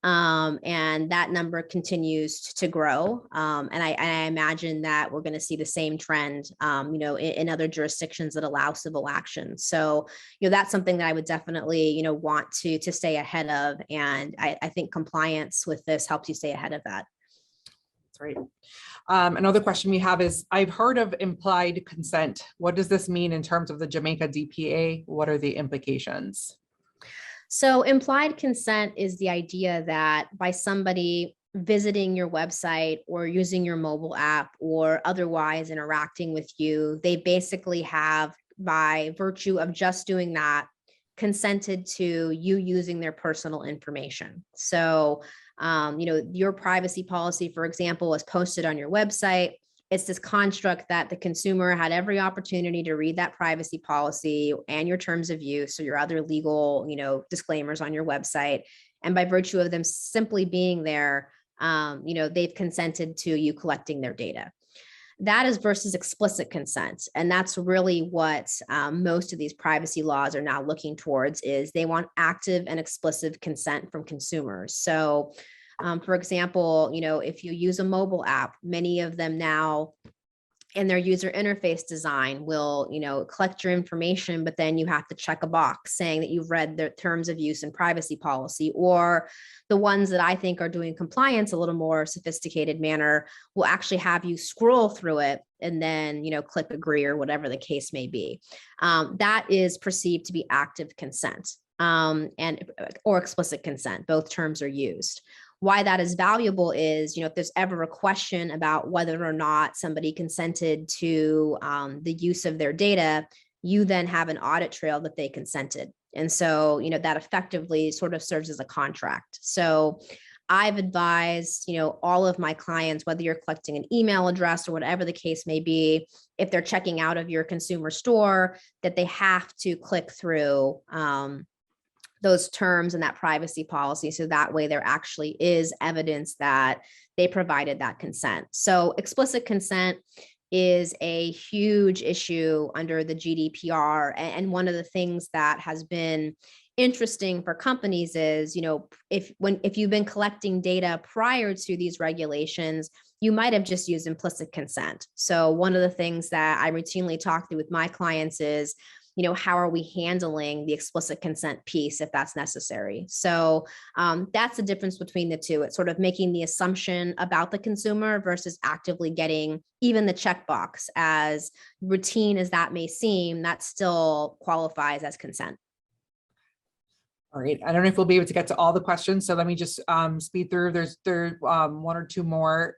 And that number continues to grow. And I imagine that we're going to see the same trend, in other jurisdictions that allow civil action. So, that's something that I would definitely, want to stay ahead of. And I think compliance with this helps you stay ahead of that. That's right. Another question we have is, I've heard of implied consent. What does this mean in terms of the Jamaica DPA? What are the implications? So implied consent is the idea that by somebody visiting your website or using your mobile app or otherwise interacting with you, they basically have, by virtue of just doing that, consented to you using their personal information. So, your privacy policy, for example, was posted on your website. It's this construct that the consumer had every opportunity to read that privacy policy and your terms of use or your other legal, disclaimers on your website. And by virtue of them simply being there, they've consented to you collecting their data. That is versus explicit consent. And that's really what most of these privacy laws are now looking towards, is they want active and explicit consent from consumers. So for example, if you use a mobile app, many of them now in their user interface design will, collect your information, but then you have to check a box saying that you've read their terms of use and privacy policy. Or the ones that I think are doing compliance a little more sophisticated manner will actually have you scroll through it and then, click agree or whatever the case may be. That is perceived to be active consent or explicit consent. Both terms are used. Why that is valuable is, if there's ever a question about whether or not somebody consented to the use of their data, you then have an audit trail that they consented. And so, that effectively sort of serves as a contract. So I've advised, all of my clients, whether you're collecting an email address or whatever the case may be, if they're checking out of your consumer store, that they have to click through those terms and that privacy policy. So that way there actually is evidence that they provided that consent. So explicit consent is a huge issue under the GDPR. And one of the things that has been interesting for companies is, if you've been collecting data prior to these regulations, you might have just used implicit consent. So one of the things that I routinely talk through with my clients is, how are we handling the explicit consent piece if that's necessary? So that's the difference between the two. It's sort of making the assumption about the consumer versus actively getting even the checkbox. As routine as that may seem, that still qualifies as consent. All right. I don't know if we'll be able to get to all the questions, so let me just speed through. There's one or two more.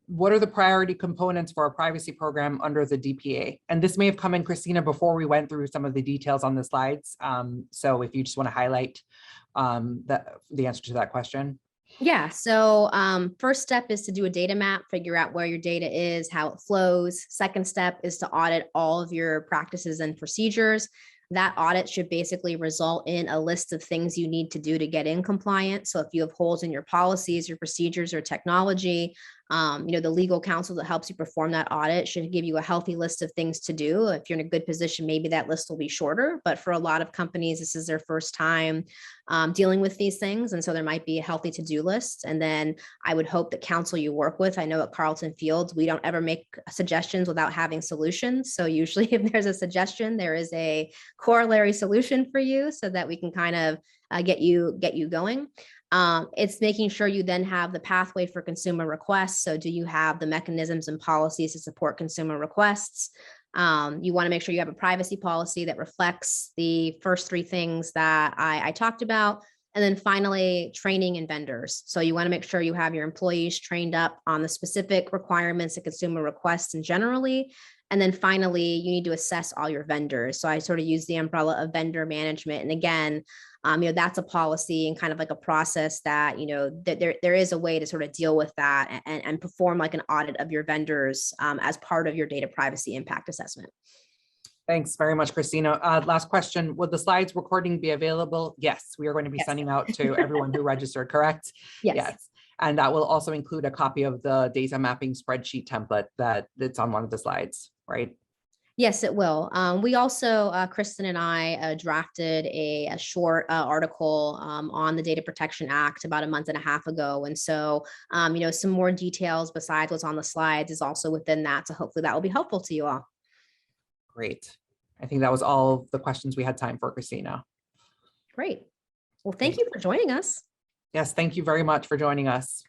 What are the priority components for a privacy program under the DPA? And this may have come in, Christina, before we went through some of the details on the slides. So if you just want to highlight the answer to that question. Yeah. So first step is to do a data map, figure out where your data is, how it flows. Second step is to audit all of your practices and procedures. That audit should basically result in a list of things you need to do to get in compliance. So if you have holes in your policies, your procedures, or technology, the legal counsel that helps you perform that audit should give you a healthy list of things to do. If you're in a good position, maybe that list will be shorter, but for a lot of companies, this is their first time dealing with these things. And so there might be a healthy to-do list. And then I would hope that counsel you work with, I know at Carlton Fields, we don't ever make suggestions without having solutions. So usually if there's a suggestion, there is a corollary solution for you so that we can kind of get you going. It's making sure you then have the pathway for consumer requests. So do you have the mechanisms and policies to support consumer requests? You want to make sure you have a privacy policy that reflects the first three things that I talked about. And then finally, training and vendors. So you want to make sure you have your employees trained up on the specific requirements of consumer requests and generally. And then finally, you need to assess all your vendors. So I sort of use the umbrella of vendor management. And again, that's a policy and kind of like a process that, that there is a way to sort of deal with that and perform like an audit of your vendors as part of your data privacy impact assessment. Thanks very much, Christina. Last question. Would the slides recording be available? Yes, we are going to be sending out to everyone who registered, correct? Yes. And that will also include a copy of the data mapping spreadsheet template that's on one of the slides, right? Yes, it will. We also, Kristin and I drafted a short article on the Data Protection Act about a month and a half ago. And so, some more details besides what's on the slides is also within that. So hopefully that will be helpful to you all. Great. I think that was all the questions we had time for, Christina. Great. Well, thank you for joining us. Yes, thank you very much for joining us.